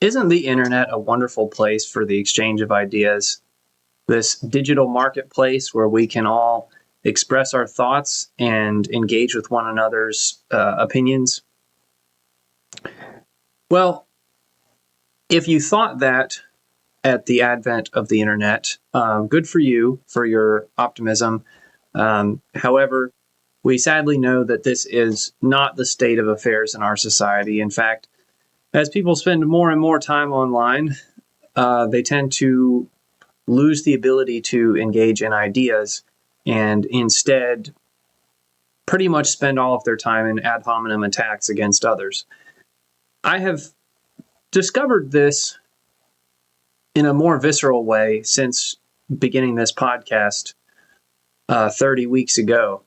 Isn't the internet a wonderful place for the exchange of ideas? This digital marketplace where we can all express our thoughts and engage with one another's opinions? Well, if you thought that at the advent of the internet, good for you for your optimism. However, we sadly know that this is not the state of affairs in our society. In fact, as people spend more and more time online, they tend to lose the ability to engage in ideas and instead pretty much spend all of their time in ad hominem attacks against others. I have discovered this in a more visceral way since beginning this podcast 30 weeks ago.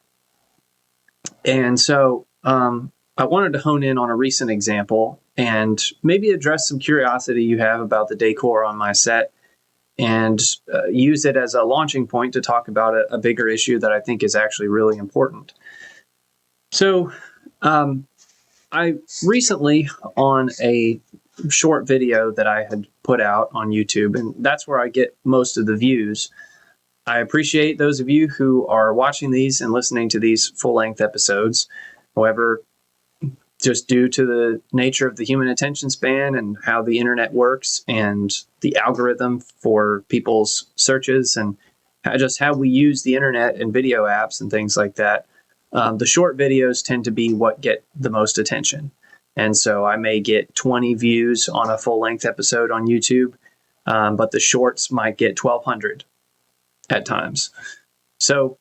And so I wanted to hone in on a recent example and maybe address some curiosity you have about the decor on my set and use it as a launching point to talk about a bigger issue that I think is actually really important. So I recently, on a short video that I had put out on YouTube, and that's where I get most of the views. I appreciate those of you who are watching these and listening to these full-length episodes. However, just due to the nature of the human attention span and how the internet works and the algorithm for people's searches and just how we use the internet and video apps and things like that, the short videos tend to be what get the most attention. And so I may get 20 views on a full-length episode on YouTube, but the shorts might get 1,200 at times. So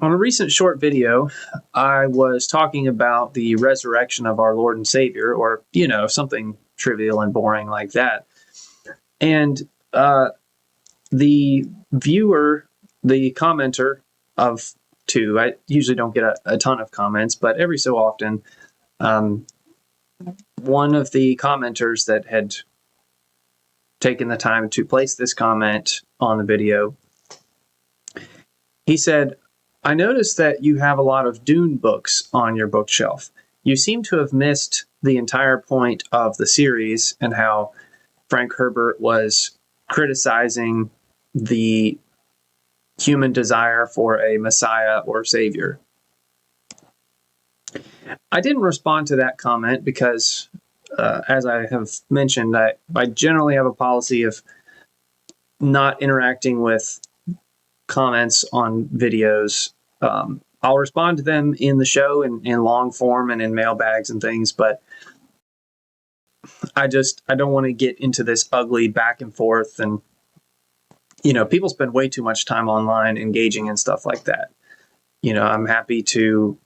on a recent short video, I was talking about the resurrection of our Lord and Savior, or, something trivial and boring like that. And the viewer, the commenter of two, I usually don't get a ton of comments, but every so often, one of the commenters that had taken the time to place this comment on the video, he said, "I noticed that you have a lot of Dune books on your bookshelf. You seem to have missed the entire point of the series and how Frank Herbert was criticizing the human desire for a Messiah or Savior." I didn't respond to that comment because, as I have mentioned, I generally have a policy of not interacting with comments on videos. I'll respond to them in the show in long form and in mailbags and things, but I don't want to get into this ugly back and forth. And, people spend way too much time online engaging in stuff like that. I'm happy to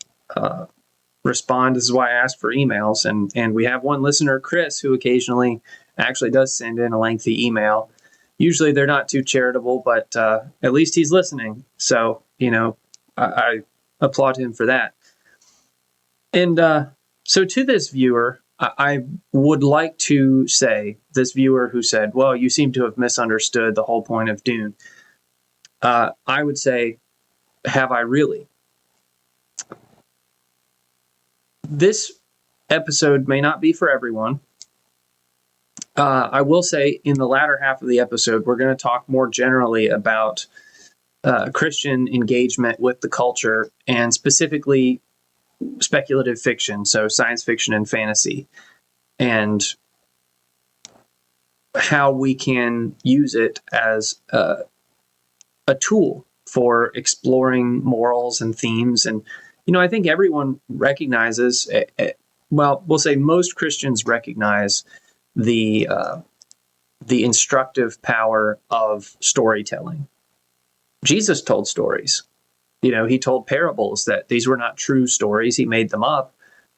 respond. This is why I asked for emails. And we have one listener, Chris, who occasionally actually does send in a lengthy email. Usually they're not too charitable, but at least he's listening. So, I applaud him for that. And so to this viewer, I would like to say, this viewer who said, "Well, you seem to have misunderstood the whole point of Dune." I would say, have I really? This episode may not be for everyone. I will say in the latter half of the episode, we're going to talk more generally about Christian engagement with the culture and specifically speculative fiction, so science fiction and fantasy, and how we can use it as a tool for exploring morals and themes. And, I think everyone recognizes, we'll say most Christians recognize the instructive power of storytelling. Jesus told stories. He told parables that these were not true stories. He made them up,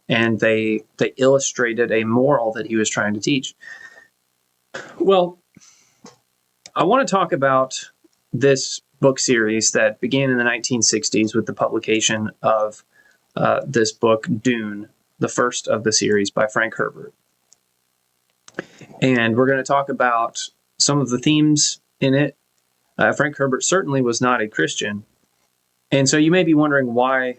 and they illustrated a moral that he was trying to teach. Well, I want to talk about this book series that began in the 1960s with the publication of this book, Dune, the first of the series by Frank Herbert. And we're going to talk about some of the themes in it. Frank Herbert certainly was not a Christian. And so you may be wondering why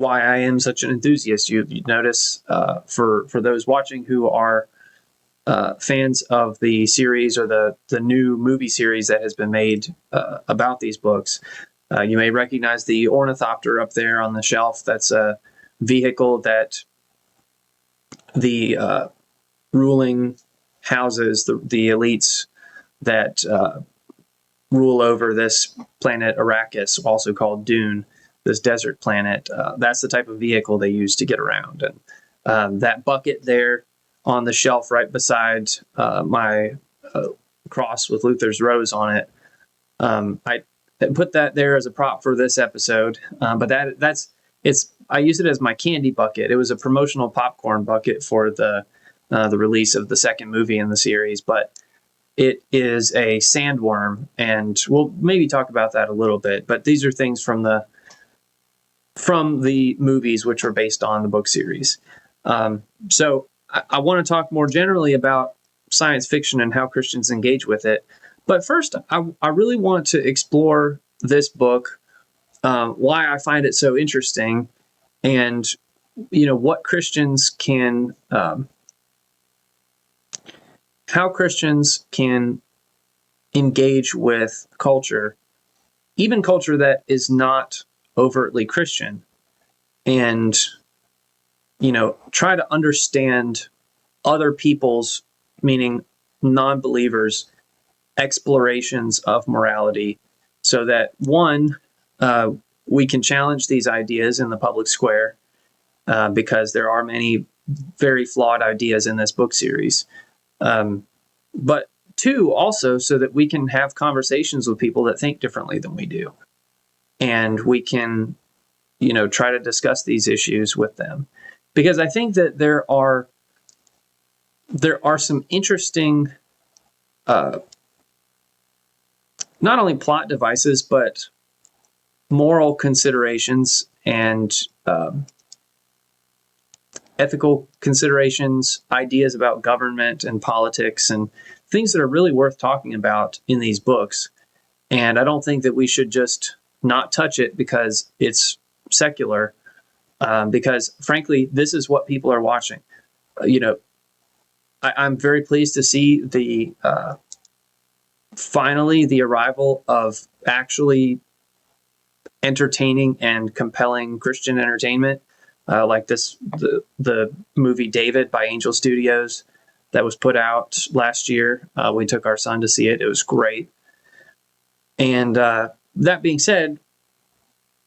I am such an enthusiast. You notice, for those watching who are fans of the series or the new movie series that has been made about these books, you may recognize the ornithopter up there on the shelf. That's a vehicle that the ruling houses, the elites that rule over this planet Arrakis, also called Dune, this desert planet. That's the type of vehicle they use to get around. And that bucket there on the shelf right beside my cross with Luther's rose on it, I put that there as a prop for this episode. But I use it as my candy bucket. It was a promotional popcorn bucket for the release of the second movie in the series, but it is a sandworm, and we'll maybe talk about that a little bit. But these are things from the movies, which are based on the book series. So I want to talk more generally about science fiction and how Christians engage with it. But first, I really want to explore this book, why I find it so interesting, and what Christians can, how Christians can engage with culture, even culture that is not overtly Christian, and try to understand other people's, meaning non-believers, explorations of morality, so that one, we can challenge these ideas in the public square, because there are many very flawed ideas in this book series. But two, also so that we can have conversations with people that think differently than we do, and we can try to discuss these issues with them, because I think that there are some interesting not only plot devices, but moral considerations and ethical considerations, ideas about government and politics, and things that are really worth talking about in these books. And I don't think that we should just not touch it because it's secular, because frankly, this is what people are watching. I'm very pleased to see finally the arrival of actually entertaining and compelling Christian entertainment, like the movie David by Angel Studios that was put out last year. We took our son to see it. It was great. And that being said,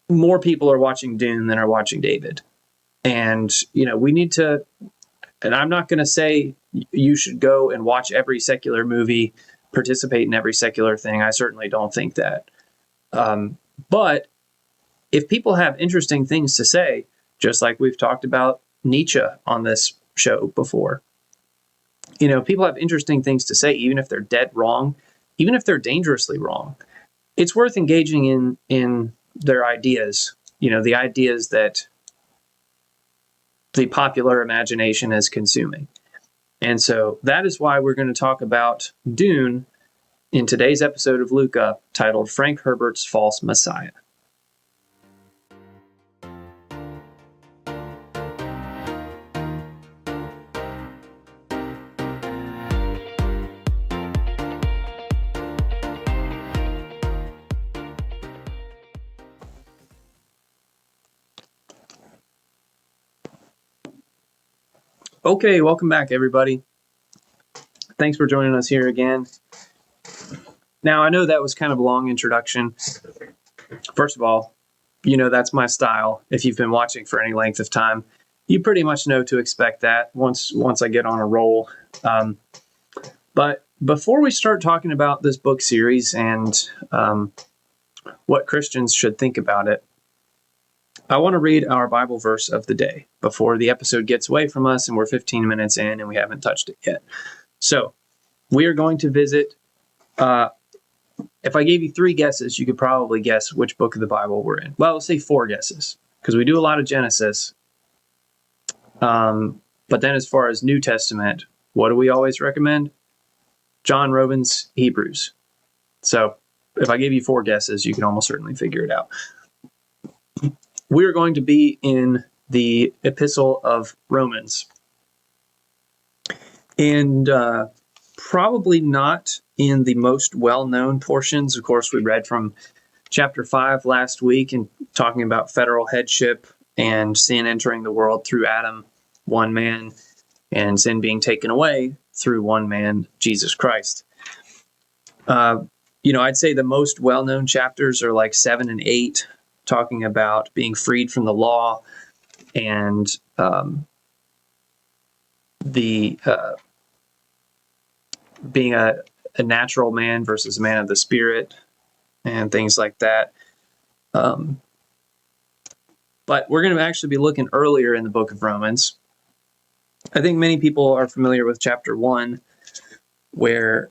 more people are watching Dune than are watching David. And, we need to, and I'm not going to say you should go and watch every secular movie, participate in every secular thing. I certainly don't think that. But if people have interesting things to say, just like we've talked about Nietzsche on this show before, people have interesting things to say, even if they're dead wrong, even if they're dangerously wrong. It's worth engaging in their ideas, the ideas that the popular imagination is consuming. And so that is why we're going to talk about Dune in today's episode of Luke Up, titled Frank Herbert's False Messiah. Okay, welcome back, everybody. Thanks for joining us here again. Now, I know that was kind of a long introduction. First of all, that's my style. If you've been watching for any length of time, you pretty much know to expect that once I get on a roll. But before we start talking about this book series and what Christians should think about it, I want to read our Bible verse of the day before the episode gets away from us and we're 15 minutes in and we haven't touched it yet. So we are going to visit, if I gave you 3 guesses, you could probably guess which book of the Bible we're in. Well, let's say 4 guesses, because we do a lot of Genesis. But then as far as New Testament, what do we always recommend? John Robin's Hebrews. So if I gave you 4 guesses, you can almost certainly figure it out. We're going to be in the Epistle of Romans. And probably not in the most well-known portions. Of course, we read from chapter 5 last week and talking about federal headship and sin entering the world through Adam, one man, and sin being taken away through one man, Jesus Christ. I'd say the most well-known chapters are like 7 and 8, talking about being freed from the law and the being a natural man versus a man of the spirit and things like that. But we're going to actually be looking earlier in the book of Romans. I think many people are familiar with chapter 1, where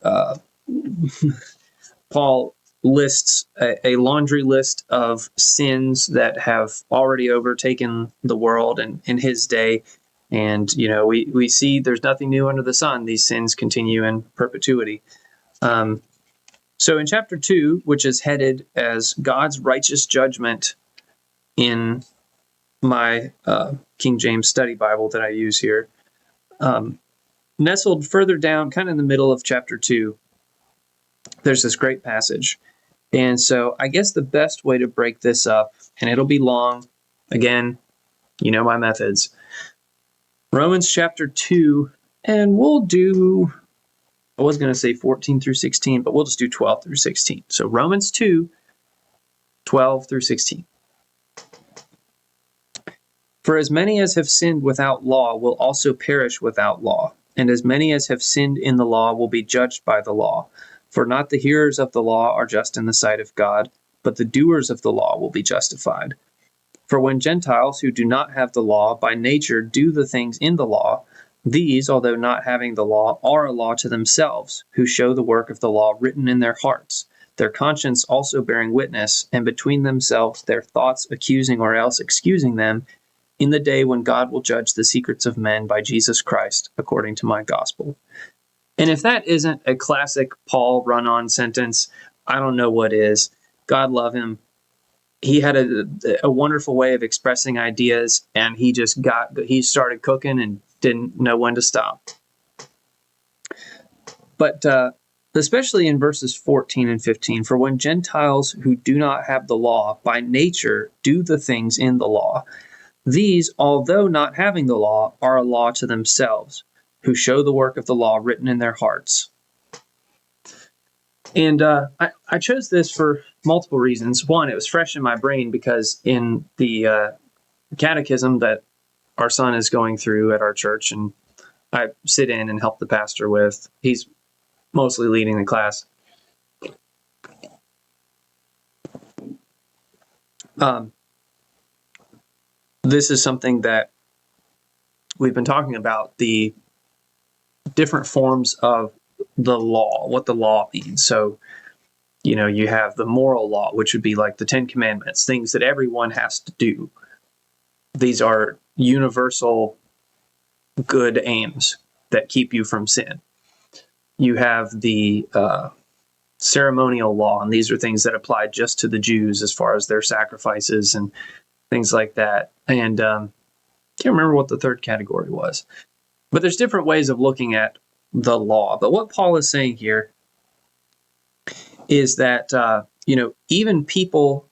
Paul lists a laundry list of sins that have already overtaken the world in his day. And, we see there's nothing new under the sun. These sins continue in perpetuity. So in chapter 2, which is headed as God's righteous judgment in my King James Study Bible that I use here, nestled further down, kind of in the middle of chapter 2, there's this great passage. And so I guess the best way to break this up, and it'll be long, again, you know my methods. Romans chapter 2, and we'll do, I was going to say 14 through 16, but we'll just do 12 through 16. So Romans 2, 12 through 16. For as many as have sinned without law will also perish without law, and as many as have sinned in the law will be judged by the law. For not the hearers of the law are just in the sight of God, but the doers of the law will be justified. For when Gentiles who do not have the law by nature do the things in the law, these, although not having the law, are a law to themselves, who show the work of the law written in their hearts, their conscience also bearing witness, and between themselves their thoughts accusing or else excusing them, in the day when God will judge the secrets of men by Jesus Christ, according to my gospel. And if that isn't a classic Paul run-on sentence, I don't know what is. God love him. He had a wonderful way of expressing ideas, and he started cooking and didn't know when to stop. But especially in verses 14 and 15, for when Gentiles who do not have the law by nature do the things in the law, these, although not having the law, are a law to themselves, who show the work of the law written in their hearts. And I chose this for multiple reasons. One, it was fresh in my brain because in the catechism that our son is going through at our church, and I sit in and help the pastor with, he's mostly leading the class. This is something that we've been talking about, the different forms of the law, what the law means. So, you have the moral law, which would be like the 10 Commandments, things that everyone has to do. These are universal good aims that keep you from sin. You have the ceremonial law, and these are things that apply just to the Jews as far as their sacrifices and things like that. And can't remember what the third category was. But there's different ways of looking at the law. But what Paul is saying here is that, even people,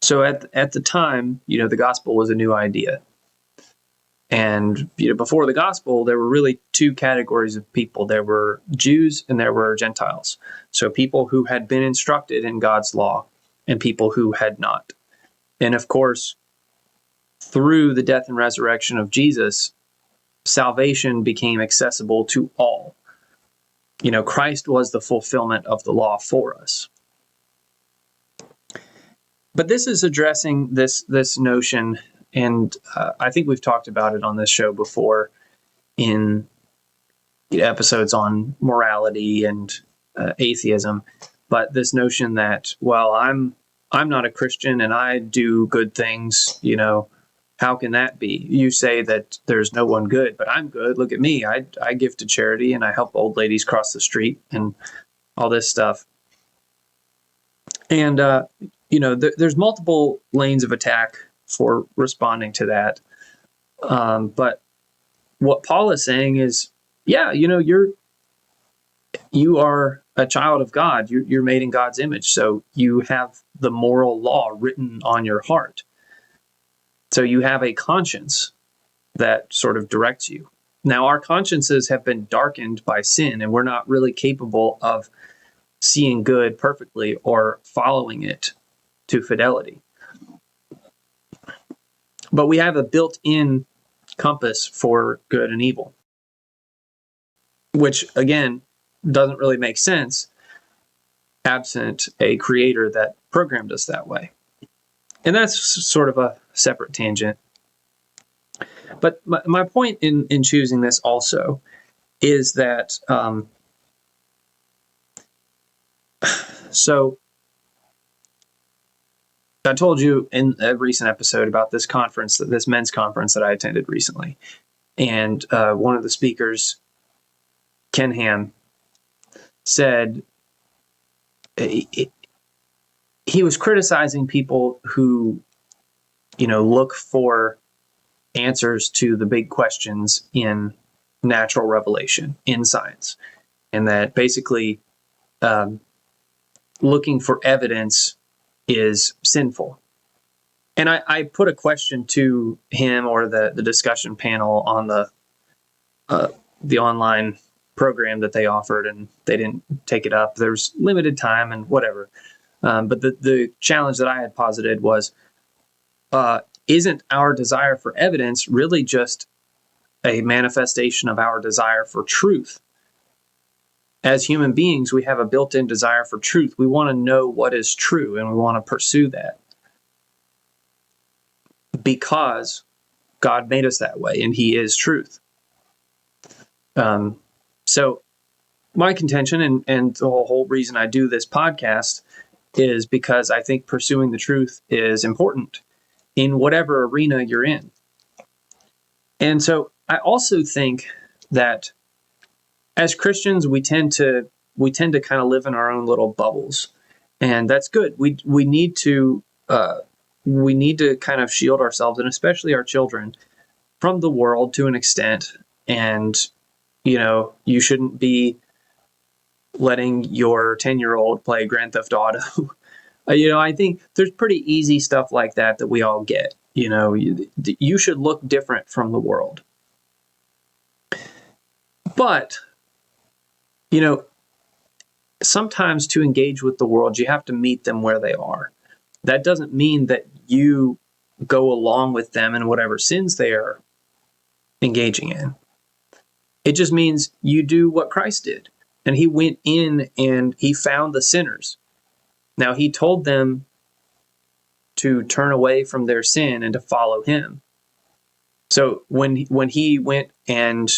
so at the time, the gospel was a new idea. And before the gospel, there were really two categories of people. There were Jews and there were Gentiles. So people who had been instructed in God's law and people who had not. And of course, through the death and resurrection of Jesus, salvation became accessible to all. Christ was the fulfillment of the law for us. But this is addressing this notion, and I think we've talked about it on this show before in episodes on morality and atheism. But this notion that, well, I'm not a Christian and I do good things, how can that be? You say that there's no one good, but I'm good. Look at me. I give to charity and I help old ladies cross the street and all this stuff. And, there's multiple lanes of attack for responding to that. But what Paul is saying is, yeah, you are a child of God. You're made in God's image, so you have the moral law written on your heart. So you have a conscience that sort of directs you. Now, our consciences have been darkened by sin, and we're not really capable of seeing good perfectly or following it to fidelity. But we have a built-in compass for good and evil, which, again, doesn't really make sense absent a creator that programmed us that way. And that's sort of a separate tangent. But my point in choosing this also is that, so I told you in a recent episode about this conference, this men's conference that I attended recently. And one of the speakers, Ken Ham, said he was criticizing people who, look for answers to the big questions in natural revelation, in science. And that basically looking for evidence is sinful. And I put a question to him or the discussion panel on the online program that they offered, and they didn't take it up. There's limited time and whatever. But the challenge that I had posited was, isn't our desire for evidence really just a manifestation of our desire for truth? As human beings, we have a built-in desire for truth. We want to know what is true, and we want to pursue that because God made us that way, and He is truth. So my contention and the whole reason I do this podcast is because I think pursuing the truth is important in whatever arena you're in. And so I also think that as Christians, we tend to kind of live in our own little bubbles, and that's good. We need to kind of shield ourselves, and especially our children, from the world to an extent. And you shouldn't be letting your 10-year-old play Grand Theft Auto. I think there's pretty easy stuff like that we all get. You should look different from the world. But sometimes to engage with the world, you have to meet them where they are. That doesn't mean that you go along with them in whatever sins they are engaging in. It just means you do what Christ did. And He went in and He found the sinners. Now, He told them to turn away from their sin and to follow Him. So when He went and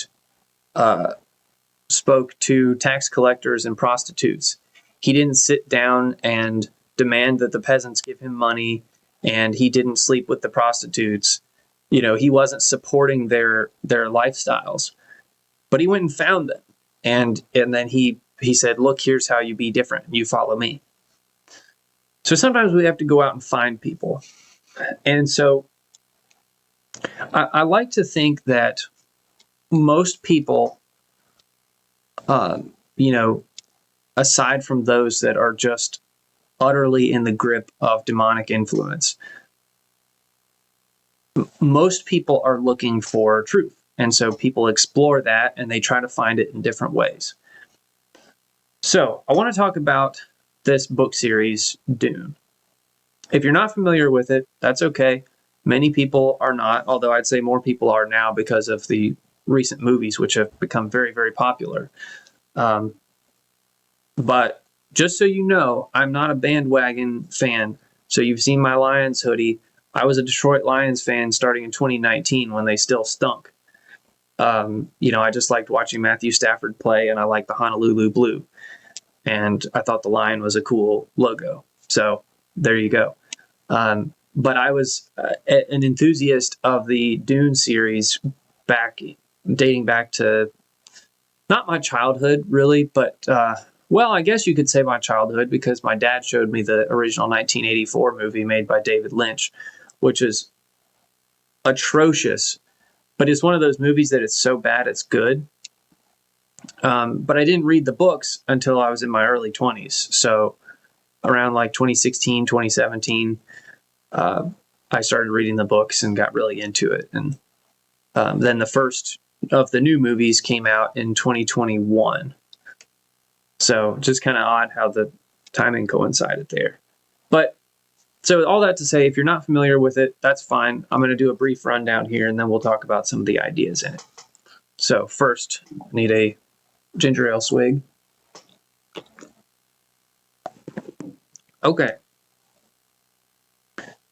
spoke to tax collectors and prostitutes, He didn't sit down and demand that the peasants give Him money, and He didn't sleep with the prostitutes. He wasn't supporting their lifestyles, but He went and found them. And then he said, look, here's how you be different. You follow me. So sometimes we have to go out and find people. And so I like to think that most people, aside from those that are just utterly in the grip of demonic influence, most people are looking for truth. And so people explore that and they try to find it in different ways. So I want to talk about this book series, Dune. If you're not familiar with it, that's okay. Many people are not, although I'd say more people are now because of the recent movies, which have become very, very popular. But just so you know, I'm not a bandwagon fan. So you've seen my Lions hoodie. I was a Detroit Lions fan starting in 2019 when they still stunk. I just liked watching Matthew Stafford play, and I liked the Honolulu blue. And I thought the lion was a cool logo. So there you go. But I was an enthusiast of the Dune series dating back to not my childhood, really, but, I guess you could say my childhood, because my dad showed me the original 1984 movie made by David Lynch, which is atrocious. But it's one of those movies that it's so bad it's good. But I didn't read the books until I was in my early 20s. So around like 2016, 2017, I started reading the books and got really into it. And then the first of the new movies came out in 2021. So just kind of odd how the timing coincided there. But so all that to say, if you're not familiar with it, that's fine. I'm going to do a brief rundown here, and then we'll talk about some of the ideas in it. So first, I need a ginger ale swig. Okay.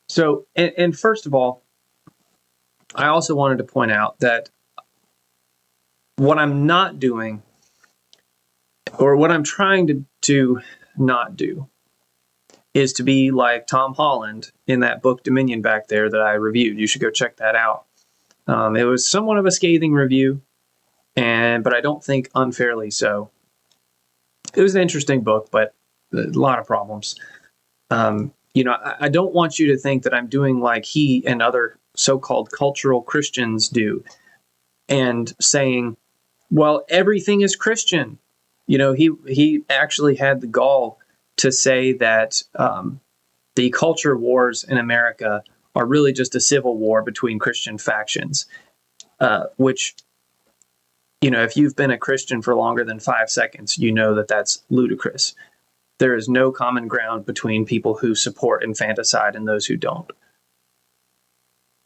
So, and first of all, I also wanted to point out that what I'm not doing, or what I'm trying to not do, is to be like Tom Holland in that book Dominion back there that I reviewed. You should go check that out. It was somewhat of a scathing review, but I don't think unfairly so. It was an interesting book, but a lot of problems. I don't want you to think that I'm doing like he and other so-called cultural Christians do and saying, well, everything is Christian. He actually had the gall to say that the culture wars in America are really just a civil war between Christian factions, which, if you've been a Christian for longer than 5 seconds, you know that that's ludicrous. There is no common ground between people who support infanticide and those who don't.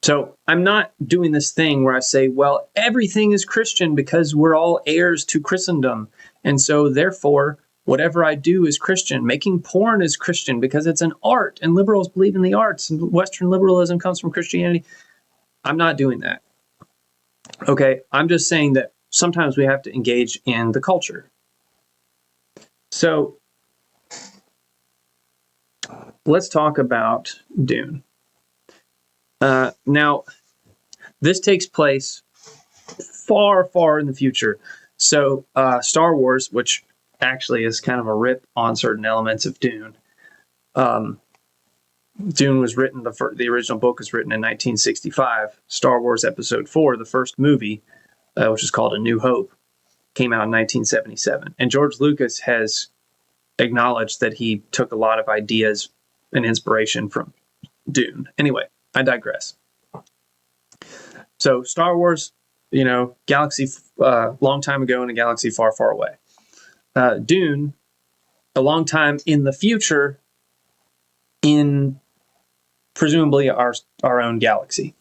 So I'm not doing this thing where I say, well, everything is Christian because we're all heirs to Christendom. And so therefore, whatever I do is Christian. Making porn is Christian because it's an art and liberals believe in the arts and Western liberalism comes from Christianity. I'm not doing that. Okay, I'm just saying that sometimes we have to engage in the culture. So let's talk about Dune. Now, this takes place far, far in the future. So Star Wars, which actually is kind of a rip on certain elements of Dune. Dune was written, the original book was written in 1965. Star Wars Episode 4, the first movie, which is called A New Hope, came out in 1977. And George Lucas has acknowledged that he took a lot of ideas and inspiration from Dune. Anyway, I digress. So Star Wars, galaxy, long time ago in a galaxy far, far away. Dune, a long time in the future, in presumably our own galaxy.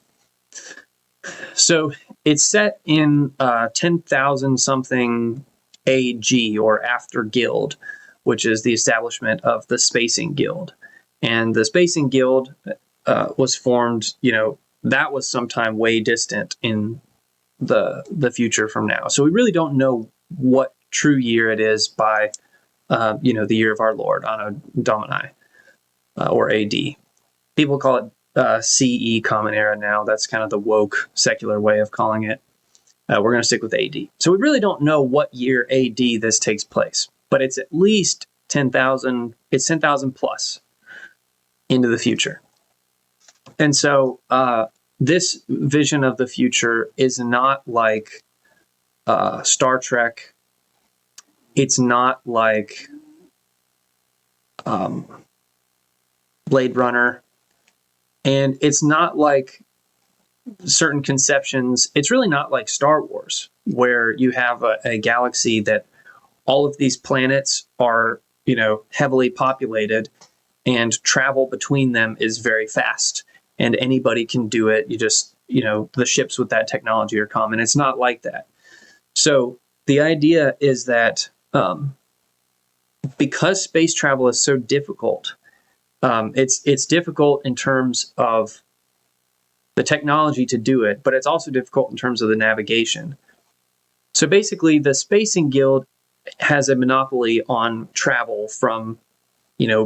So it's set in 10,000 something AG, or after Guild, which is the establishment of the Spacing Guild. And the Spacing Guild was formed, that was sometime way distant in the future from now. So we really don't know what true year it is by, the year of our Lord, Anno Domini, or AD. People call it CE, Common Era now. That's kind of the woke, secular way of calling it. We're going to stick with AD. So we really don't know what year AD this takes place, but it's at least 10,000. It's 10,000 plus into the future. And so this vision of the future is not like Star Trek. It's not like Blade Runner. And it's not like certain conceptions. It's really not like Star Wars, where you have a galaxy that all of these planets are, heavily populated, and travel between them is very fast. And anybody can do it. You just, the ships with that technology are common. It's not like that. So the idea is that because space travel is so difficult, it's difficult in terms of the technology to do it, but it's also difficult in terms of the navigation. So basically, the Spacing Guild has a monopoly on travel from,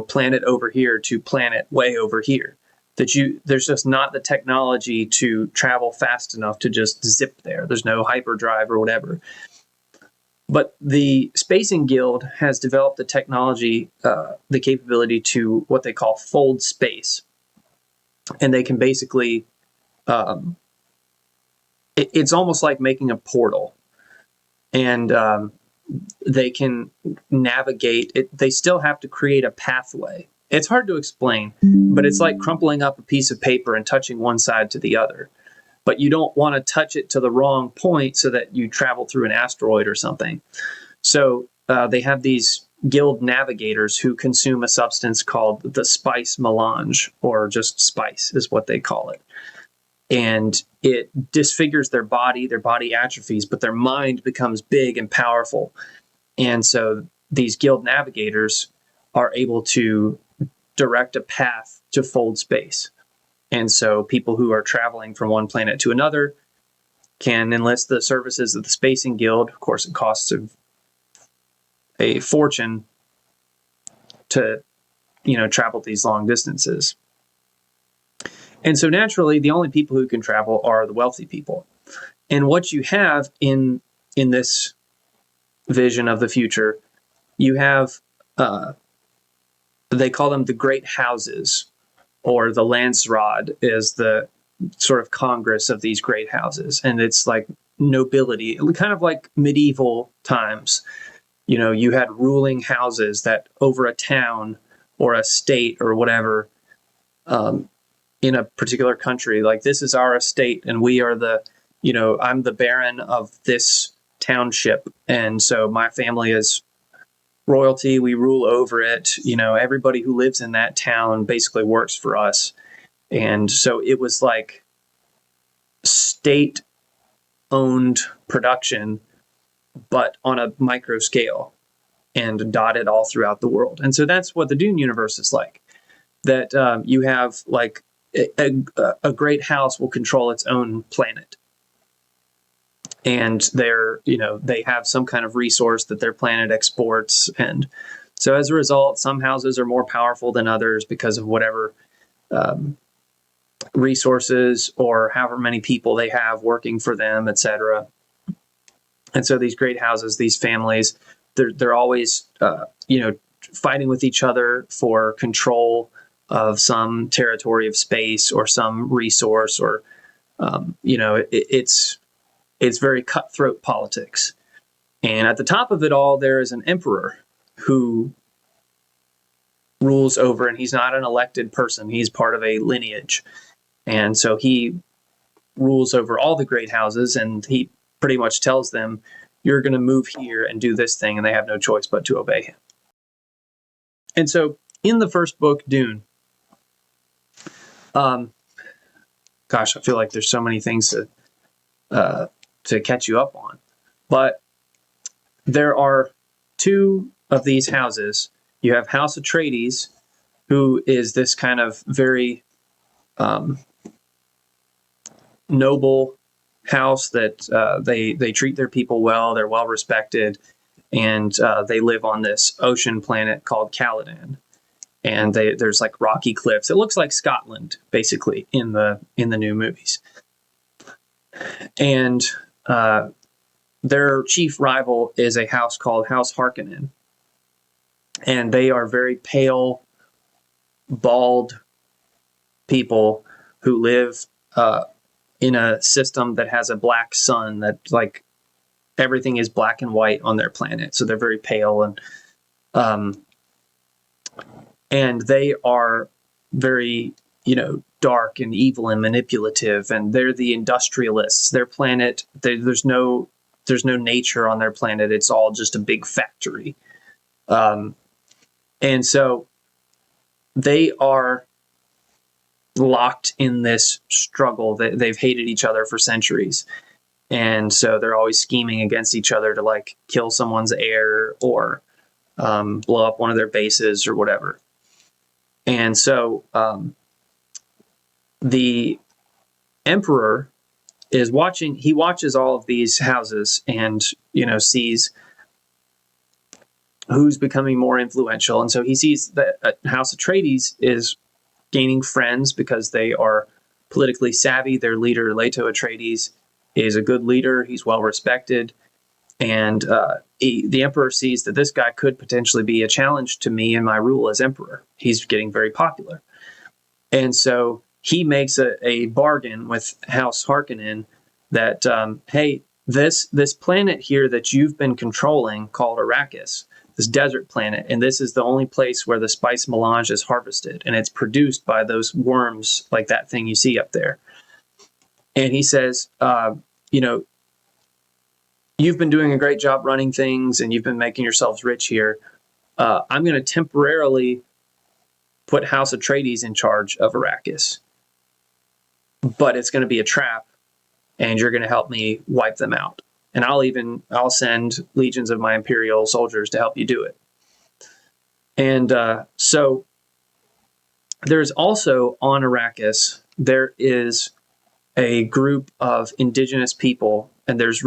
planet over here to planet way over here. There's just not the technology to travel fast enough to just zip there. There's no hyperdrive or whatever. But the Spacing Guild has developed the technology, the capability to what they call fold space. And they can basically, it's almost like making a portal. And they can navigate it. They still have to create a pathway. It's hard to explain, but it's like crumpling up a piece of paper and touching one side to the other. But you don't want to touch it to the wrong point so that you travel through an asteroid or something. So they have these guild navigators who consume a substance called the spice melange, or just spice is what they call it. And it disfigures their body atrophies, but their mind becomes big and powerful. And so these guild navigators are able to direct a path to fold space. And so people who are traveling from one planet to another can enlist the services of the Spacing Guild. Of course, it costs a fortune to, travel these long distances. And so naturally, the only people who can travel are the wealthy people. And what you have in this vision of the future, you have, they call them the great houses, or the Landsraad is the sort of congress of these great houses. And it's like nobility, kind of like medieval times. You had ruling houses that over a town or a state or whatever, in a particular country, like, this is our estate and we are I'm the baron of this township. And so my family is royalty. We rule over it. Everybody who lives in that town basically works for us. And so it was like state owned production, but on a micro scale and dotted all throughout the world. And so that's what the Dune universe is like. That you have like a great house will control its own planet. And they have some kind of resource that their planet exports. And so as a result, some houses are more powerful than others because of whatever resources or however many people they have working for them, etc. And so these great houses, these families, they're always, fighting with each other for control of some territory of space or some resource, or, it's very cutthroat politics. And at the top of it all, there is an emperor who rules over, and he's not an elected person. He's part of a lineage. And so he rules over all the great houses, and he pretty much tells them, you're going to move here and do this thing, and they have no choice but to obey him. And so in the first book, Dune, I feel like there's so many things to catch you up on. But there are two of these houses. You have House Atreides, who is this kind of very noble house that they treat their people well. They're well respected, and they live on this ocean planet called Caladan. And there's like rocky cliffs. It looks like Scotland, basically, in the new movies. And their chief rival is a house called House Harkonnen. And they are very pale, bald people who live in a system that has a black sun, that like everything is black and white on their planet. So they're very pale, and they are very, dark and evil and manipulative, and they're the industrialists. Their planet, there's no nature on their planet. It's all just a big factory. And so they are locked in this struggle. They've hated each other for centuries. And so they're always scheming against each other to like kill someone's heir or blow up one of their bases or whatever. And so the emperor is watching. He watches all of these houses and, sees who's becoming more influential. And so he sees that House Atreides is gaining friends because they are politically savvy. Their leader, Leto Atreides, is a good leader. He's well respected. And the emperor sees that this guy could potentially be a challenge to me and my rule as emperor. He's getting very popular. And so he makes a bargain with House Harkonnen that, hey, this planet here that you've been controlling, called Arrakis, this desert planet, and this is the only place where the spice melange is harvested, and it's produced by those worms, like that thing you see up there. And he says, you know, you've been doing a great job running things, and you've been making yourselves rich here. I'm going to temporarily put House Atreides in charge of Arrakis, but it's going to be a trap, and you're going to help me wipe them out. And I'll send legions of my Imperial soldiers to help you do it. And so there's also on Arrakis, there is a group of indigenous people, and there's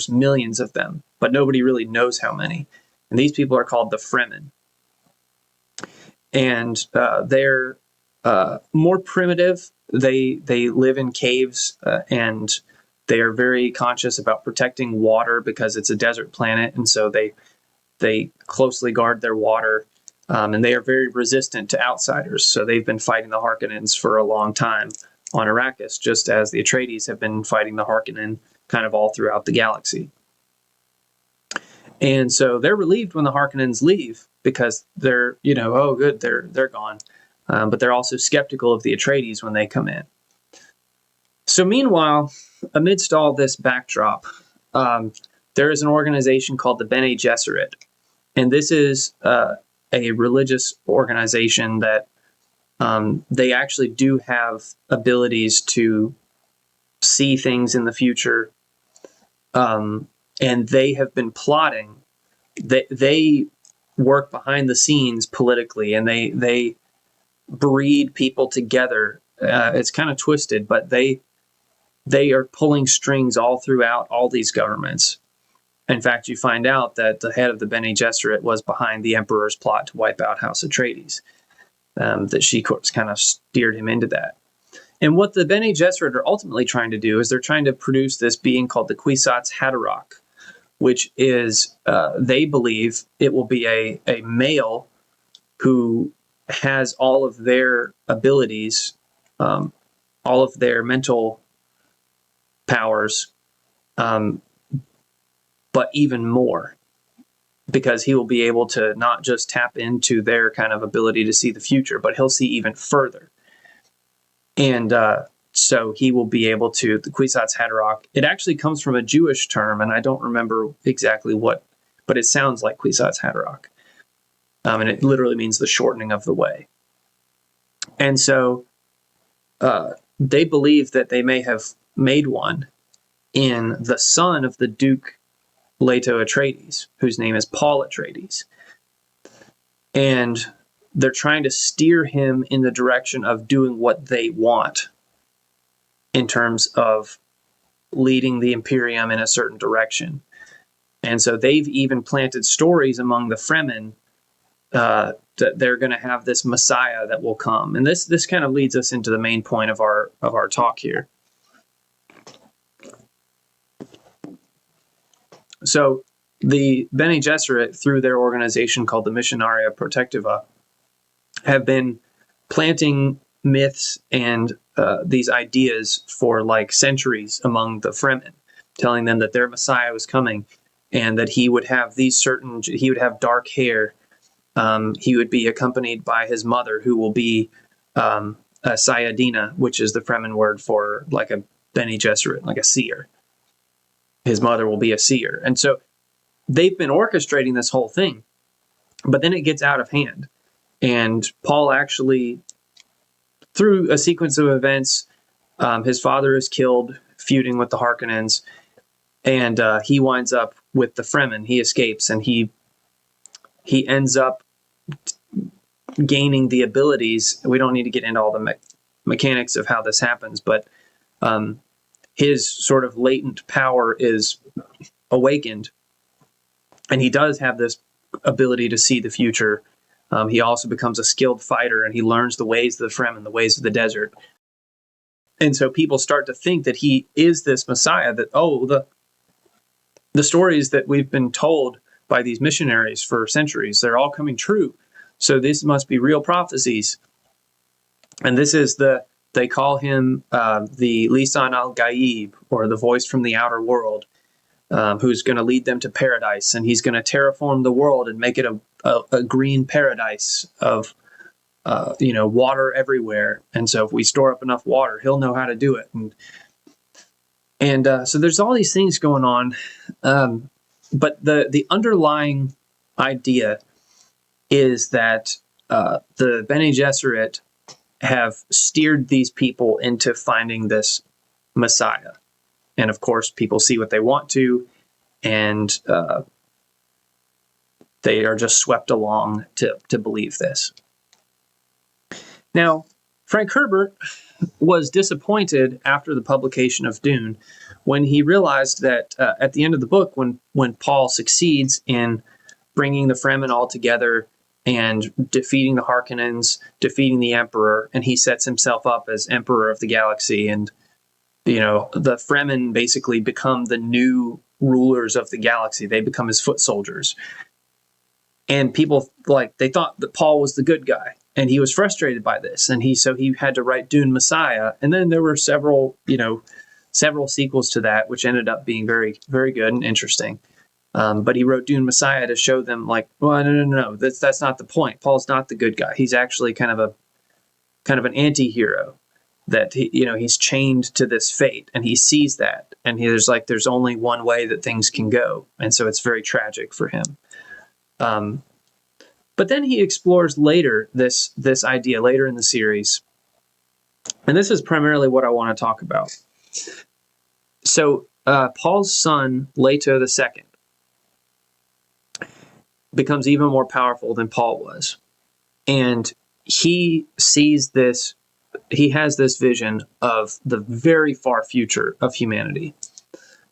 millions of them, but nobody really knows how many. And these people are called the Fremen. And they're more primitive. They live in caves, and they are very conscious about protecting water because it's a desert planet, and so they closely guard their water, and they are very resistant to outsiders. So they've been fighting the Harkonnens for a long time on Arrakis, just as the Atreides have been fighting the Harkonnen kind of all throughout the galaxy. And so they're relieved when the Harkonnens leave because they're, oh, good, they're gone. But they're also skeptical of the Atreides when they come in. So meanwhile, amidst all this backdrop, there is an organization called the Bene Gesserit. And this is a religious organization that they actually do have abilities to see things in the future. And they have been plotting. They work behind the scenes politically, and they breed people together. It's kind of twisted, but they are pulling strings all throughout all these governments. In fact, you find out that the head of the Bene Gesserit was behind the Emperor's plot to wipe out House Atreides. That she kind of steered him into that. And what the Bene Gesserit are ultimately trying to do is they're trying to produce this being called the Kwisatz Haderach, which is, they believe it will be a male who has all of their abilities, all of their mental powers, but even more, because he will be able to not just tap into their kind of ability to see the future, but he'll see even further. And so he will be able to, the Kwisatz Haderach, it actually comes from a Jewish term, and I don't remember exactly what, but it sounds like Kwisatz Haderach. And it literally means the shortening of the way. And so they believe that they may have made one in the son of the Duke Leto Atreides, whose name is Paul Atreides. And they're trying to steer him in the direction of doing what they want in terms of leading the Imperium in a certain direction. And so they've even planted stories among the Fremen that they're going to have this Messiah that will come. And this kind of leads us into the main point of our talk here. So the Bene Gesserit, through their organization called the Missionaria Protectiva, have been planting myths and these ideas for like centuries among the Fremen, telling them that their Messiah was coming and that he would have he would have dark hair. He would be accompanied by his mother, who will be a Sayadina, which is the Fremen word for like a Bene Gesserit, like a seer. His mother will be a seer. And so they've been orchestrating this whole thing, but then it gets out of hand. And Paul actually, through a sequence of events, his father is killed feuding with the Harkonnens, and he winds up with the Fremen. He escapes, and he ends up gaining the abilities. We don't need to get into all the mechanics of how this happens, but his sort of latent power is awakened, and he does have this ability to see the future. He also becomes a skilled fighter, and he learns the ways of the Fremen, the ways of the desert. And so people start to think that he is this Messiah, that, the stories that we've been told by these missionaries for centuries, they're all coming true. So this must be real prophecies. And this is they call him the Lisan al-Gaib, or the voice from the outer world. who's going to lead them to paradise, and he's going to terraform the world and make it a green paradise of water everywhere. And so if we store up enough water, he'll know how to do it. And so there's all these things going on, but the underlying idea is that the Bene Gesserit have steered these people into finding this Messiah. And of course, people see what they want to, and they are just swept along to believe this. Now, Frank Herbert was disappointed after the publication of Dune when he realized that at the end of the book, when Paul succeeds in bringing the Fremen all together and defeating the Harkonnens, defeating the Emperor, and he sets himself up as Emperor of the galaxy, and the Fremen basically become the new rulers of the galaxy. They become his foot soldiers. And people they thought that Paul was the good guy, and he was frustrated by this. And so he had to write Dune Messiah. And then there were several sequels to that, which ended up being very, very good and interesting. But he wrote Dune Messiah to show them no, that's not the point. Paul's not the good guy. He's actually kind of an anti-hero, that he's chained to this fate, and he sees that, and there's only one way that things can go, and so it's very tragic for him. But then he explores later this idea later in the series, and this is primarily what I want to talk about. So Paul's son Leto II becomes even more powerful than Paul was, and he sees this. He has this vision of the very far future of humanity,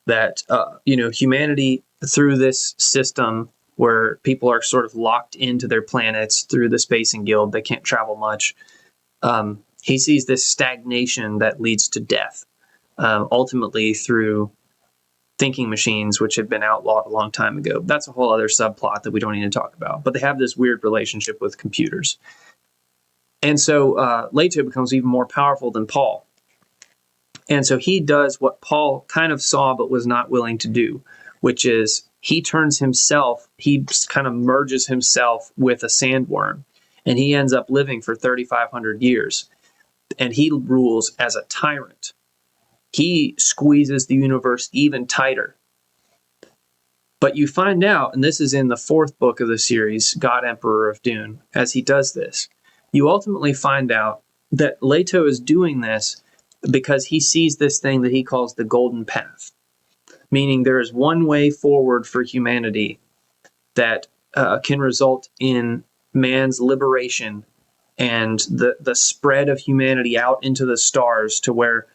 that humanity, through this system where people are sort of locked into their planets through the Spacing Guild, they can't travel much. He sees this stagnation that leads to death, ultimately through thinking machines, which have been outlawed a long time ago. That's a whole other subplot that we don't need to talk about, but they have this weird relationship with computers. And so Leto becomes even more powerful than Paul. And so he does what Paul kind of saw but was not willing to do, which is he kind of merges himself with a sandworm, and he ends up living for 3,500 years. And he rules as a tyrant. He squeezes the universe even tighter. But you find out, and this is in the 4th book of the series, God Emperor of Dune, as he does this, you ultimately find out that Leto is doing this because he sees this thing that he calls the golden path, meaning there is one way forward for humanity that can result in man's liberation and the spread of humanity out into the stars, to where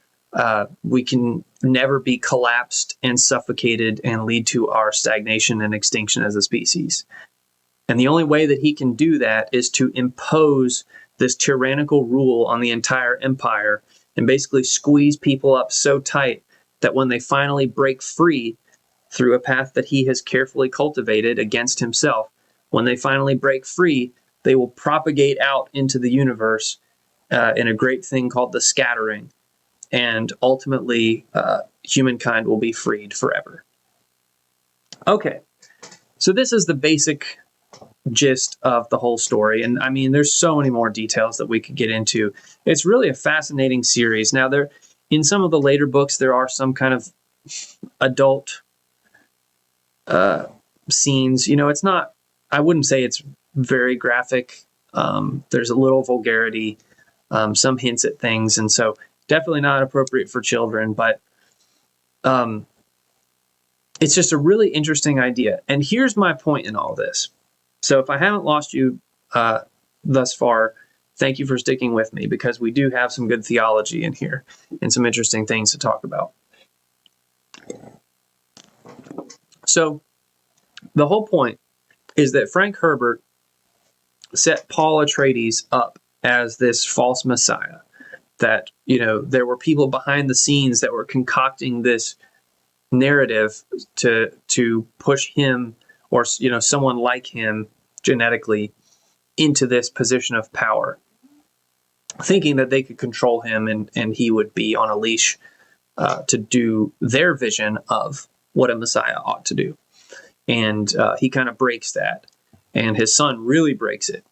we can never be collapsed and suffocated and lead to our stagnation and extinction as a species. And the only way that he can do that is to impose this tyrannical rule on the entire empire and basically squeeze people up so tight that when they finally break free through a path that he has carefully cultivated against himself, when they finally break free, they will propagate out into the universe in a great thing called the scattering. And ultimately, humankind will be freed forever. Okay, so this is the basic gist of the whole story. And I mean, there's so many more details that we could get into. It's really a fascinating series. Now, in some of the later books, there are some kind of adult scenes. It's not, I wouldn't say it's very graphic. There's a little vulgarity, some hints at things. And so definitely not appropriate for children, but it's just a really interesting idea. And here's my point in all this. So if I haven't lost you thus far, thank you for sticking with me, because we do have some good theology in here and some interesting things to talk about. So the whole point is that Frank Herbert set Paul Atreides up as this false messiah, that, there were people behind the scenes that were concocting this narrative to push him, or, someone like him genetically, into this position of power, thinking that they could control him and he would be on a leash to do their vision of what a Messiah ought to do. And he kind of breaks that. And his son really breaks it.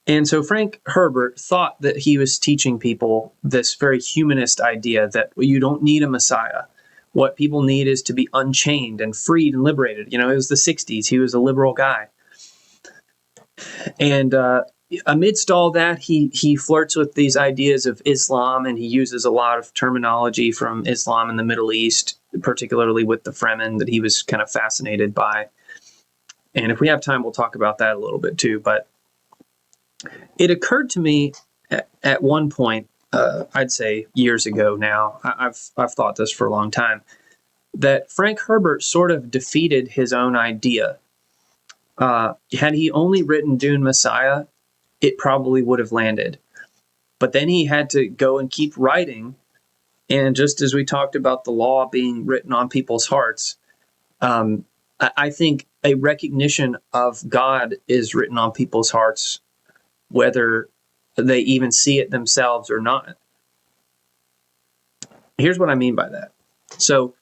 And so Frank Herbert thought that he was teaching people this very humanist idea that you don't need a Messiah. What people need is to be unchained and freed and liberated. It was the 60s. He was a liberal guy. And amidst all that, he flirts with these ideas of Islam, and he uses a lot of terminology from Islam in the Middle East, particularly with the Fremen that he was kind of fascinated by. And if we have time, we'll talk about that a little bit too. But it occurred to me at one point, I'd say years ago now, I've thought this for a long time, that Frank Herbert sort of defeated his own idea. Had he only written Dune Messiah, it probably would have landed. But then he had to go and keep writing. And just as we talked about the law being written on people's hearts, I think a recognition of God is written on people's hearts, whether they even see it themselves or not. Here's what I mean by that. So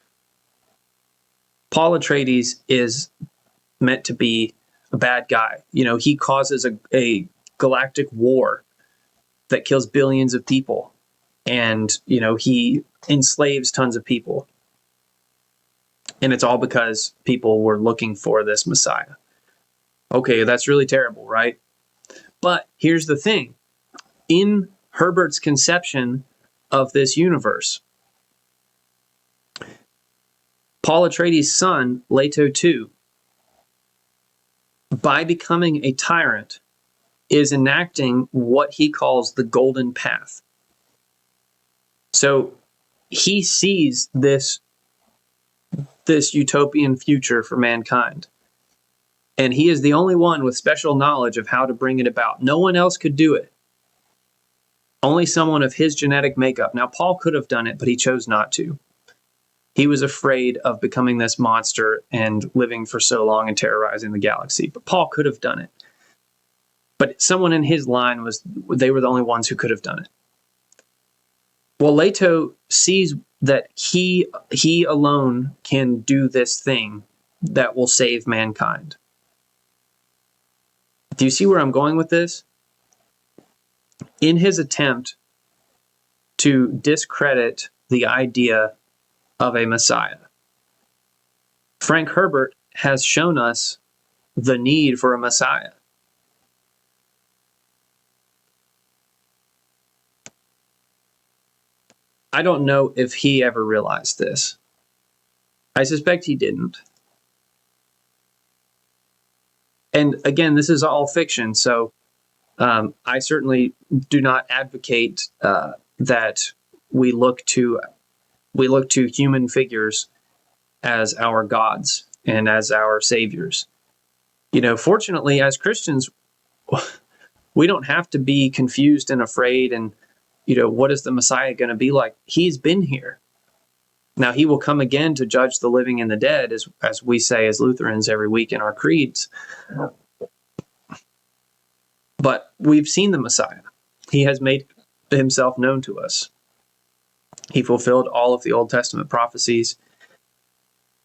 Paul Atreides is meant to be a bad guy. He causes a galactic war that kills billions of people. And, he enslaves tons of people. And it's all because people were looking for this Messiah. Okay, that's really terrible, right? But here's the thing. In Herbert's conception of this universe, Paul Atreides' son, Leto II, by becoming a tyrant, is enacting what he calls the golden path. So he sees this utopian future for mankind. And he is the only one with special knowledge of how to bring it about. No one else could do it. Only someone of his genetic makeup. Now, Paul could have done it, but he chose not to. He was afraid of becoming this monster and living for so long and terrorizing the galaxy. But Paul could have done it. But someone in his line they were the only ones who could have done it. Well, Leto sees that he alone can do this thing that will save mankind. Do you see where I'm going with this? In his attempt to discredit the idea of a Messiah, Frank Herbert has shown us the need for a Messiah. I don't know if he ever realized this. I suspect he didn't. And again, this is all fiction, so I certainly do not advocate that we look to human figures as our gods and as our saviors. Fortunately, as Christians, we don't have to be confused and afraid and, what is the Messiah going to be like? He's been here. Now, he will come again to judge the living and the dead, as we say as Lutherans every week in our creeds. But we've seen the Messiah. He has made himself known to us. He fulfilled all of the Old Testament prophecies.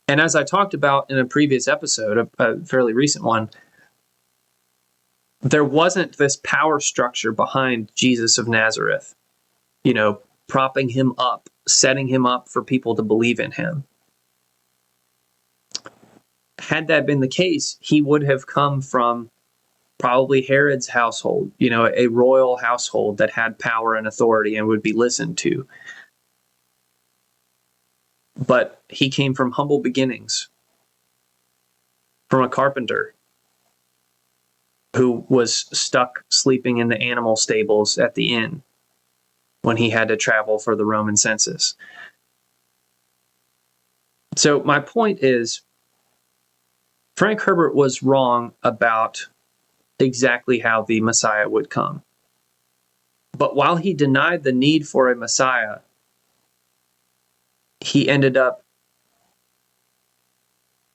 And as I talked about in a previous episode, a fairly recent one, there wasn't this power structure behind Jesus of Nazareth, propping him up, setting him up for people to believe in him. Had that been the case, he would have come from probably Herod's household, a royal household that had power and authority and would be listened to. But he came from humble beginnings, from a carpenter who was stuck sleeping in the animal stables at the inn when he had to travel for the Roman census. So my point is, Frank Herbert was wrong about exactly how the Messiah would come. But while he denied the need for a Messiah, he ended up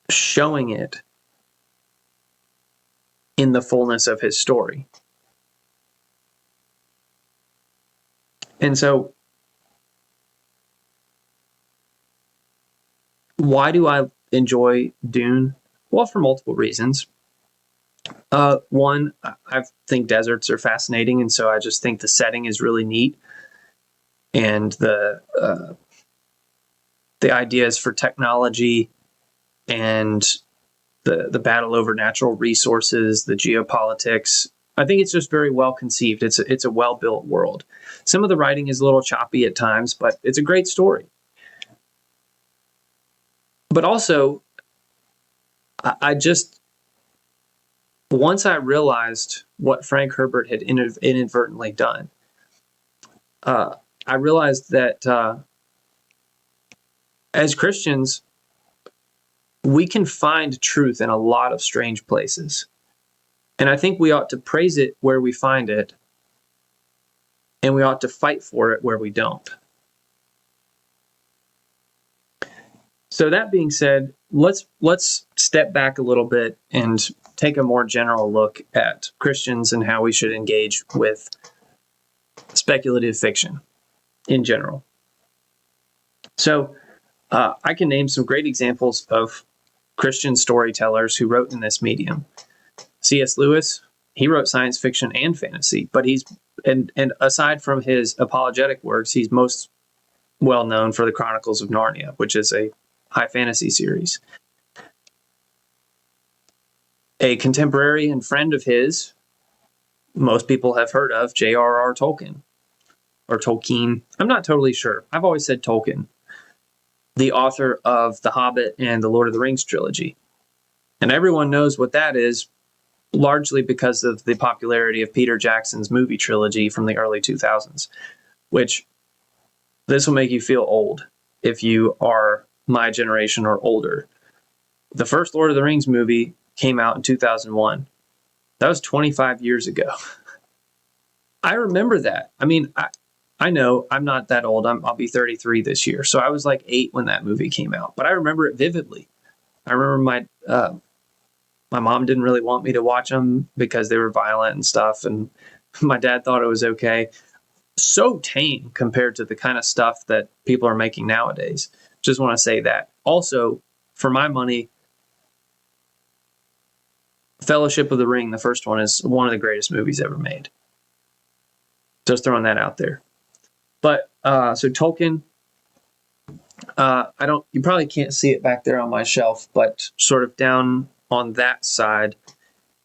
showing it in the fullness of his story. And so Why do I enjoy Dune? Well, for multiple reasons. One, I think deserts are fascinating, and so I just think the setting is really neat, and the ideas for technology and the battle over natural resources, the geopolitics. I think it's just very well conceived. It's a well built world. Some of the writing is a little choppy at times, but it's a great story. But also, I just once I realized what Frank Herbert had inadvertently done, I realized that as Christians, we can find truth in a lot of strange places. And I think we ought to praise it where we find it, and we ought to fight for it where we don't. So that being said, let's step back a little bit and take a more general look at Christians and how we should engage with speculative fiction in general. So I can name some great examples of Christian storytellers who wrote in this medium. C.S. Lewis, he wrote science fiction and fantasy, but and aside from his apologetic works, he's most well known for the Chronicles of Narnia, which is a high fantasy series. A contemporary and friend of his, most people have heard of, J.R.R. Tolkien, or Tolkien. I'm not totally sure. I've always said Tolkien, the author of The Hobbit and the Lord of the Rings trilogy. And everyone knows what that is, largely because of the popularity of Peter Jackson's movie trilogy from the early 2000s, which this will make you feel old if you are my generation or older. The first Lord of the Rings movie came out in 2001. That was 25 years ago. I remember that. I mean, I know I'm not that old. I'll be 33 this year. So I was like 8 when that movie came out, but I remember it vividly. I remember my mom didn't really want me to watch them because they were violent and stuff, and my dad thought it was okay. So tame compared to the kind of stuff that people are making nowadays. Just want to say that. Also, for my money, Fellowship of the Ring, the first one, is one of the greatest movies ever made. Just throwing that out there. But so Tolkien, you probably can't see it back there on my shelf, but sort of down on that side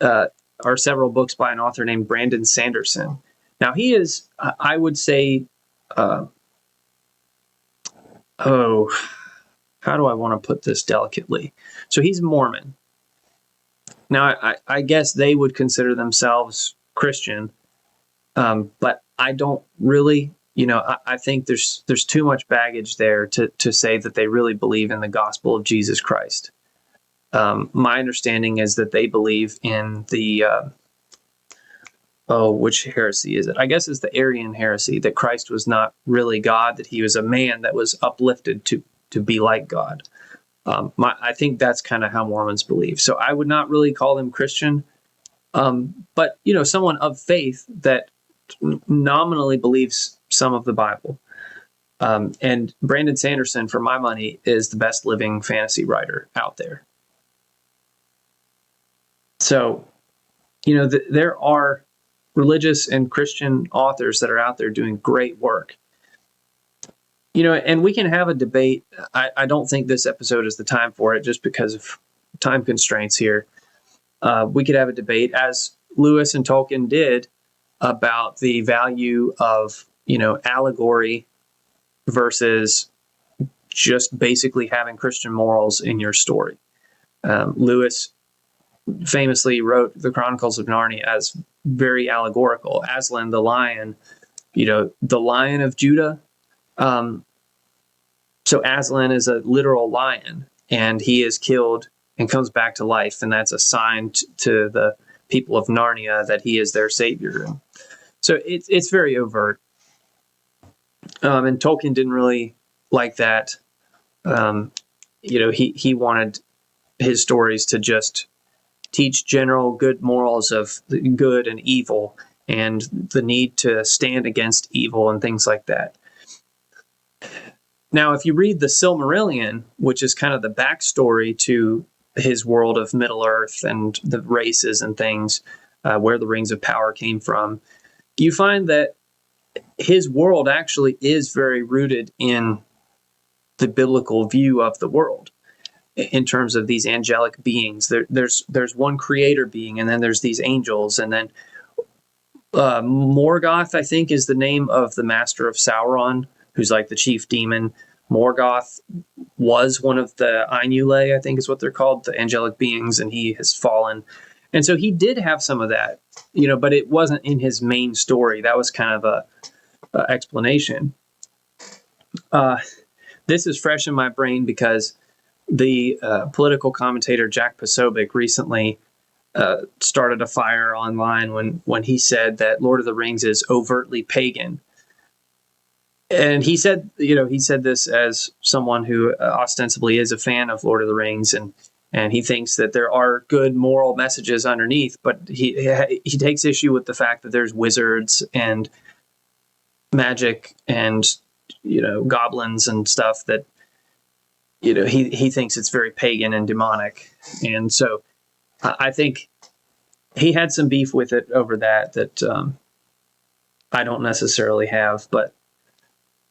are several books by an author named Brandon Sanderson. Now he is, I would say, how do I want to put this delicately? So he's Mormon. Now I guess they would consider themselves Christian, but I don't really. I think there's too much baggage there to say that they really believe in the gospel of Jesus Christ. My understanding is that they believe in the which heresy is it? I guess it's the Arian heresy, that Christ was not really God, that he was a man that was uplifted to be like God. I think that's kind of how Mormons believe. So I would not really call them Christian, but someone of faith that nominally believes some of the Bible. And Brandon Sanderson, for my money, is the best living fantasy writer out there. So, there are religious and Christian authors that are out there doing great work. And we can have a debate. I don't think this episode is the time for it just because of time constraints here. We could have a debate, as Lewis and Tolkien did, about the value of, allegory versus just basically having Christian morals in your story. Lewis famously wrote the Chronicles of Narnia as very allegorical. Aslan the lion, the Lion of Judah. So Aslan is a literal lion, and he is killed and comes back to life, and that's a sign to the people of Narnia that he is their savior. So it's very overt. And Tolkien didn't really like that. He wanted his stories to just teach general good morals of good and evil and the need to stand against evil and things like that. Now, if you read the Silmarillion, which is kind of the backstory to his world of Middle Earth and the races and things, where the Rings of Power came from, you find that his world actually is very rooted in the biblical view of the world in terms of these angelic beings. There's one creator being, and then there's these angels, and then Morgoth, I think, is the name of the master of Sauron, who's like the chief demon. Morgoth was one of the Ainulay, I think is what they're called, the angelic beings, and he has fallen. And so he did have some of that, but it wasn't in his main story. That was kind of a explanation. This is fresh in my brain because the political commentator Jack Posobiec recently started a fire online when he said that Lord of the Rings is overtly pagan. And he said this as someone who ostensibly is a fan of Lord of the Rings, and he thinks that there are good moral messages underneath, but he takes issue with the fact that there's wizards and magic and goblins and stuff that he thinks it's very pagan and demonic. And so I think he had some beef with it over that I don't necessarily have. But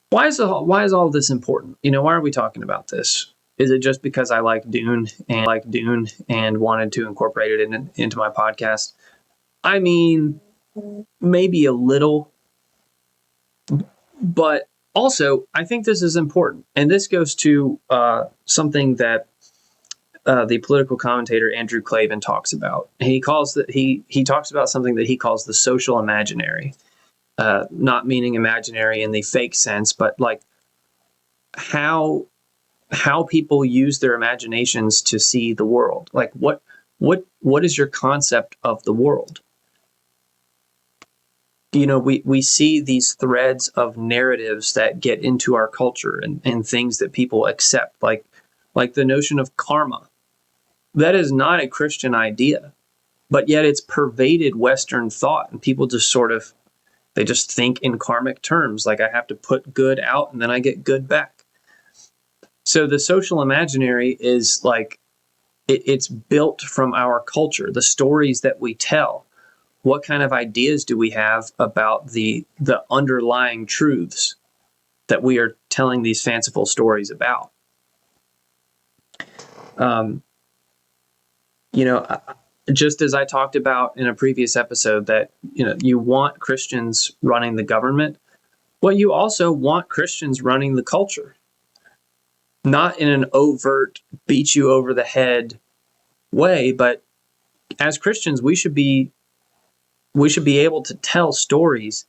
why is all this important? Why are we talking about this? Is it just because I like Dune and wanted to incorporate it into my podcast? I mean, maybe a little, but also I think this is important, and this goes to something that the political commentator Andrew Klavan talks about. He talks about something that he calls the social imaginary, not meaning imaginary in the fake sense, but like how people use their imaginations to see the world. Like what is your concept of the world? We see these threads of narratives that get into our culture and things that people accept, like the notion of karma. That is not a Christian idea, but yet it's pervaded Western thought, and people just they just think in karmic terms, like I have to put good out and then I get good back. So the social imaginary is like, it's built from our culture, the stories that we tell. What kind of ideas do we have about the underlying truths that we are telling these fanciful stories about? Just as I talked about in a previous episode that, you want Christians running the government, well, you also want Christians running the culture. Not in an overt, beat you over the head way, but as Christians, we should be able to tell stories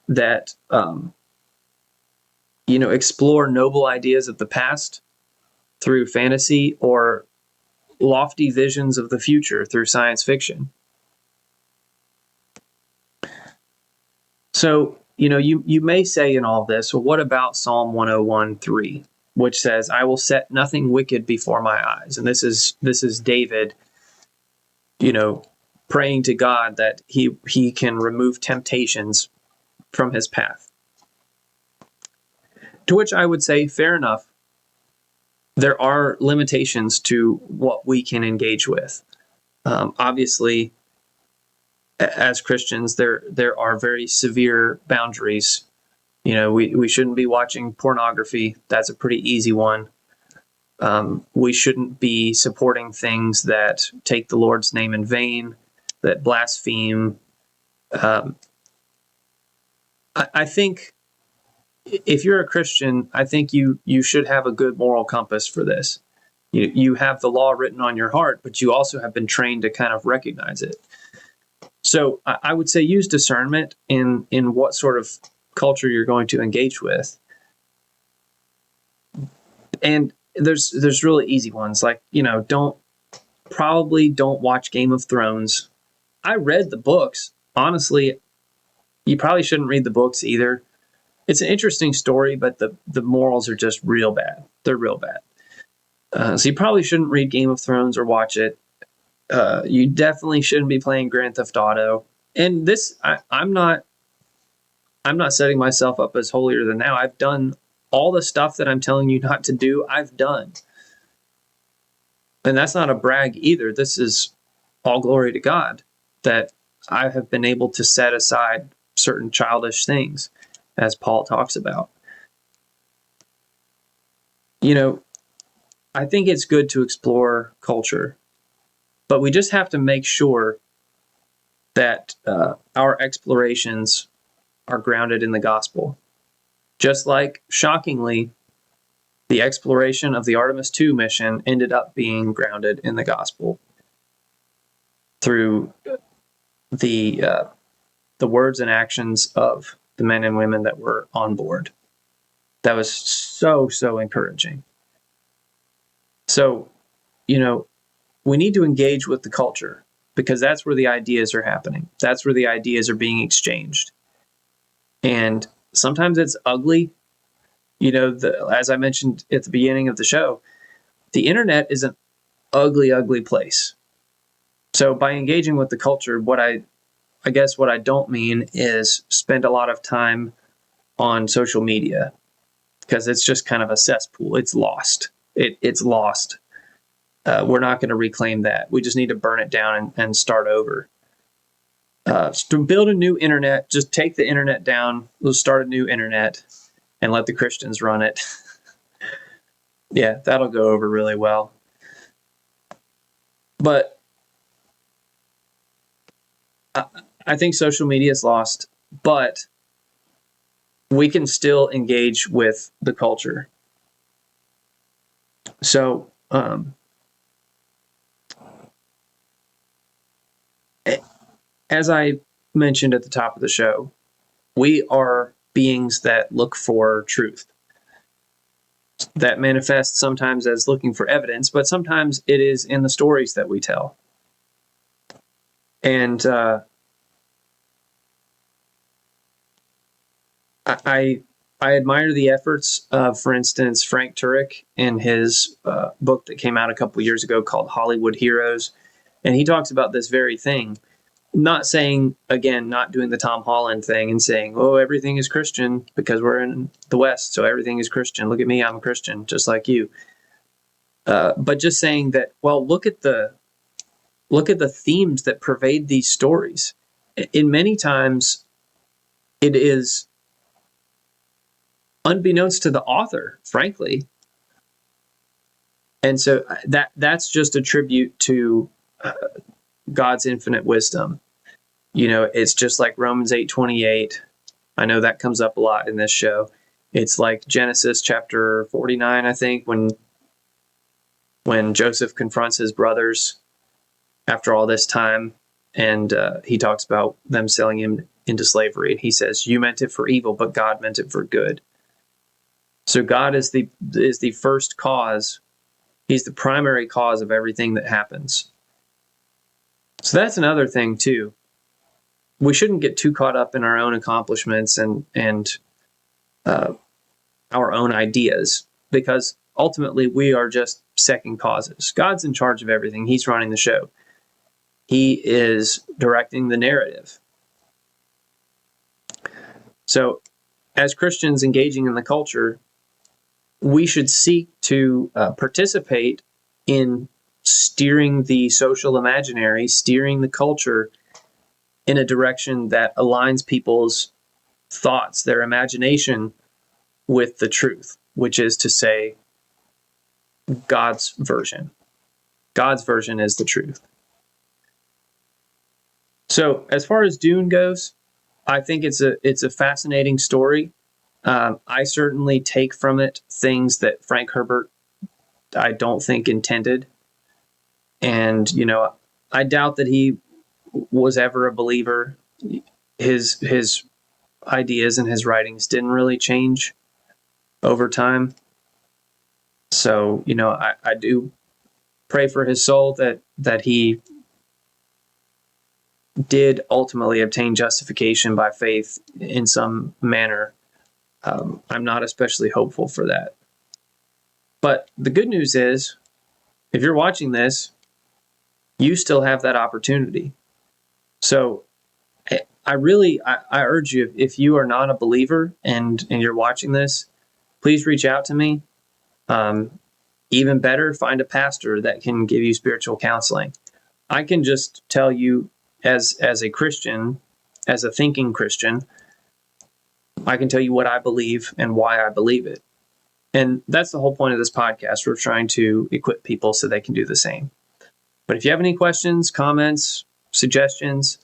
that, explore noble ideas of the past through fantasy or lofty visions of the future through science fiction. So, you may say in all this, well, what about Psalm 101:3, which says, "I will set nothing wicked before my eyes." And this is David, praying to God that he can remove temptations from his path. To which I would say, fair enough. There are limitations to what we can engage with. Obviously, as Christians, there are very severe boundaries. We shouldn't be watching pornography. That's a pretty easy one. We shouldn't be supporting things that take the Lord's name in vain, that blaspheme. I think if you're a Christian, I think you should have a good moral compass for this. You have the law written on your heart, but you also have been trained to kind of recognize it. So I would say use discernment in what sort of culture you're going to engage with. And there's really easy ones, like, don't watch Game of Thrones. I read the books. Honestly, you probably shouldn't read the books either. It's an interesting story, but the morals are just real bad. They're real bad. So you probably shouldn't read Game of Thrones or watch it. You definitely shouldn't be playing Grand Theft Auto. And this, I'm not setting myself up as holier than thou. I've done all the stuff that I'm telling you not to do, I've done. And that's not a brag either. This is all glory to God that I have been able to set aside certain childish things, as Paul talks about. I think it's good to explore culture, but we just have to make sure that our explorations are grounded in the gospel. Just like, shockingly, the exploration of the Artemis II mission ended up being grounded in the gospel through the words and actions of the men and women that were on board. That was so encouraging. So, we need to engage with the culture, because that's where the ideas are happening. That's where the ideas are being exchanged. And sometimes it's ugly. As I mentioned at the beginning of the show, the internet is an ugly place. So by engaging with the culture, what I don't mean is spend a lot of time on social media, because it's just kind of a cesspool. It's lost. It's lost. We're not going to reclaim that. We just need to burn it down and start over. To build a new internet, just take the internet down. We'll start a new internet and let the Christians run it. Yeah, that'll go over really well. But I think social media is lost, but we can still engage with the culture. So, as I mentioned at the top of the show, we are beings that look for truth. That manifests sometimes as looking for evidence, but sometimes it is in the stories that we tell. And I admire the efforts of, for instance, Frank Turek in his book that came out a couple years ago called Hollywood Heroes. And he talks about this very thing. Not saying, again, not doing the Tom Holland thing and saying, oh, everything is Christian because we're in the West, so everything is Christian. Look at me, I'm a Christian, just like you. But just saying that, well, look at the themes that pervade these stories. In many times, it is unbeknownst to the author, frankly. And so that's just a tribute to God's infinite wisdom. It's just like Romans 8:28. I know that comes up a lot in this show. It's like Genesis chapter 49, I think, when Joseph confronts his brothers after all this time, and he talks about them selling him into slavery. And he says, you meant it for evil, but God meant it for good. So God is the first cause. He's the primary cause of everything that happens. So that's another thing too. We shouldn't get too caught up in our own accomplishments and our own ideas, because ultimately we are just second causes. God's in charge of everything. He's running the show. He is directing the narrative. So as Christians engaging in the culture, we should seek to participate in steering the social imaginary, steering the culture in a direction that aligns people's thoughts, their imagination, with the truth, which is to say, God's version. God's version is the truth. So as far as Dune goes, I think it's a fascinating story. I certainly take from it things that Frank Herbert, I don't think, intended. And, I doubt that he was ever a believer. His ideas and his writings didn't really change over time. So, I do pray for his soul that he did ultimately obtain justification by faith in some manner. I'm not especially hopeful for that. But the good news is, if you're watching this, you still have that opportunity. So I urge you, if you are not a believer and you're watching this, please reach out to me. Even better, find a pastor that can give you spiritual counseling. I can just tell you as a Christian, as a thinking Christian, I can tell you what I believe and why I believe it. And that's the whole point of this podcast. We're trying to equip people so they can do the same. But if you have any questions, comments, suggestions,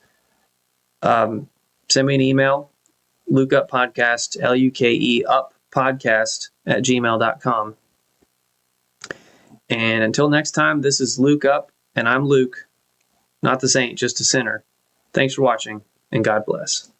send me an email, lukeuppodcast, LUKEuppodcast@gmail.com. And until next time, this is Luke Up, and I'm Luke, not the saint, just a sinner. Thanks for watching, and God bless.